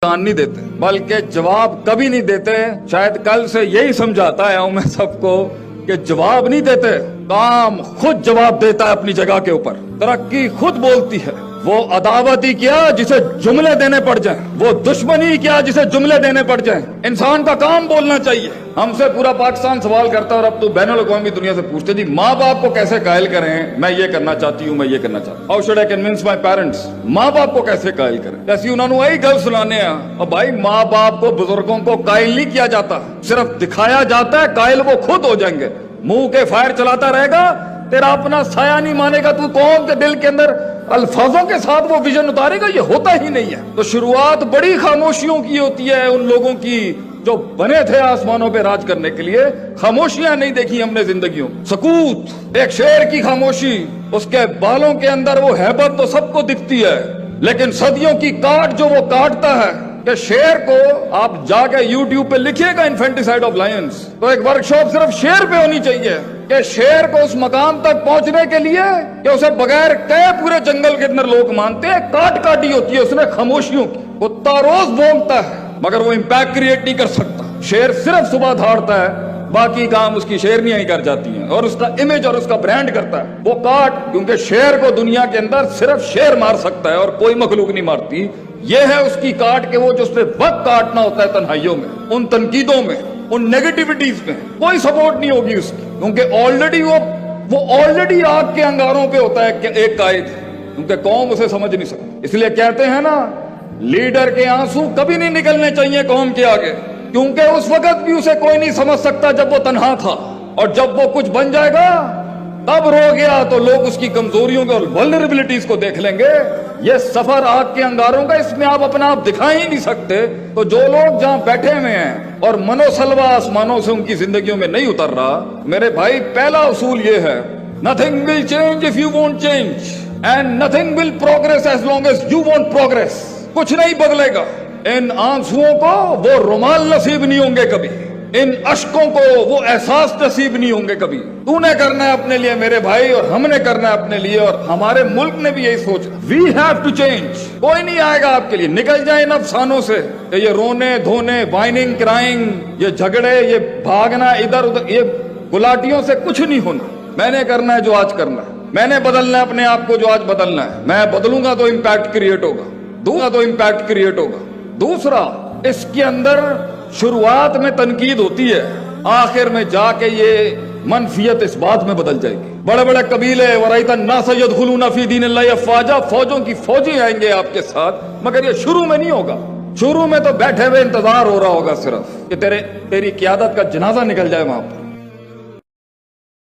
नहीं देते, बल्कि जवाब कभी नहीं देते। शायद कल से यही समझाता है मैं सबको कि जवाब नहीं देते, काम खुद जवाब देता है अपनी जगह के ऊपर। तरक्की खुद बोलती है। वो अदावती क्या जिसे जुमले देने पड़ जाएं, वो दुश्मनी क्या जिसे जुमले देने पड़ जाएं। इंसान का काम बोलना चाहिए। हमसे पूरा पाकिस्तान सवाल करता है और अब तो बैनुल अक़वामी दुनिया से पूछते जी माँ बाप को कैसे कायल करें, मैं ये करना चाहती हूँ, मैं ये करना चाहती हूँ। How should I convince my parents? माँ बाप को कैसे कायल करें? जैसे उन्होंने वही गल सुनाने हैं। और भाई माँ बाप को, बुजुर्गों को कायल नहीं किया जाता, सिर्फ दिखाया जाता है। कायल वो खुद हो जाएंगे। मुंह के फायर चलाता रहेगा, तेरा अपना साया नहीं मानेगा। तू कौन के दिल के अंदर अल्फाजों के साथ वो विजन उतारेगा? ये होता ही नहीं है। तो शुरुआत बड़ी खामोशियों की होती है उन लोगों की जो बने थे आसमानों पे राज करने के लिए। खामोशियां नहीं देखी हमने जिंदगियों। सकूत, एक शेर की खामोशी, उसके बालों के अंदर वो हैबत तो सबको दिखती है, लेकिन सदियों की काट जो वो काटता है कि शेर को आप जाके YouTube पे लिखिएगा इन्फेंटिसाइड ऑफ लायंस, तो एक वर्कशॉप सिर्फ शेर पे होनी चाहिए कि शेर को उस मकाम तक पहुंचने के लिए कि उसे बगैर कहे पूरे जंगल के अंदर लोग मानते हैं। काट काटी होती है उसने खामोशियों की। कुत्ता रोज भौंकता है मगर वो इम्पैक्ट क्रिएट नहीं कर सकता। शेर सिर्फ सुबह दहाड़ता है, बाकी काम उसकी शेरनियां ही कर जाती हैं और उसका इमेज और उसका ब्रांड करता है। वो काट, क्योंकि शेर को दुनिया के अंदर सिर्फ शेर मार सकता है और कोई मखलूक नहीं मारती। ये है उसकी काट के वो जो उसने वक्त काटना होता है तन्हाइयों में, उन तनकीदों में, उन नेगेटिविटीज में कोई सपोर्ट नहीं होगी उसकी, क्योंकि ऑलरेडी वो ऑलरेडी आग के अंगारों पे होता है कि एक कायद, क्योंकि कौम उसे समझ नहीं सकती। इसलिए कहते हैं ना, लीडर के आंसू कभी नहीं निकलने चाहिए कौम के आगे, क्योंकि उस वक्त भी उसे कोई नहीं समझ सकता जब वो तन्हा था, और जब वो कुछ बन जाएगा तब रो गया तो लोग उसकी कमजोरियों को और वल्नरेबिलिटीज को देख लेंगे। ये सफर आग के अंगारों का, इसमें आप अपना आप दिखा ही नहीं सकते। तो जो लोग जहां बैठे हुए हैं और मनोसलवा आसमानों से उनकी जिंदगियों में नहीं उतर रहा, मेरे भाई पहला उसूल ये है, nothing will change if you won't change and nothing will progress as long as you won't progress. कुछ नहीं बदलेगा। इन आंसुओं को वो रुमाल नसीब नहीं होंगे कभी, इन अश्कों को वो एहसास नसीब नहीं होंगे कभी। तूने करना है अपने लिए मेरे भाई, और हमने करना है अपने लिए, और हमारे मुल्क ने भी यही सोचा। We have to change. कोई नहीं आएगा आपके लिए। निकल जाए इन अफसानों से, ये रोने धोने, वाइनिंग क्राइंग, ये झगड़े, ये भागना इधर उधर, ये गुलाटियों से कुछ नहीं होना। मैंने करना है जो आज करना है, मैंने बदलना है अपने आप को जो आज बदलना है। मैं बदलूंगा तो इम्पैक्ट क्रिएट होगा, दूंगा तो इम्पैक्ट क्रिएट होगा। दूसरा, इसके अंदर शुरुआत में तनकीद होती है, आखिर में जाके ये मनफियत इस बात में बदल जाएगी। बड़े बड़े कबीले वराइता ना सयदखुलूना फी दीनिल्लाहि अफ़वाजा, फौजों की फौजी आएंगे आपके साथ, मगर ये शुरू में नहीं होगा। शुरू में तो बैठे हुए इंतजार हो रहा होगा सिर्फ कि तेरी क़यादत का जनाजा निकल जाए वहां पर।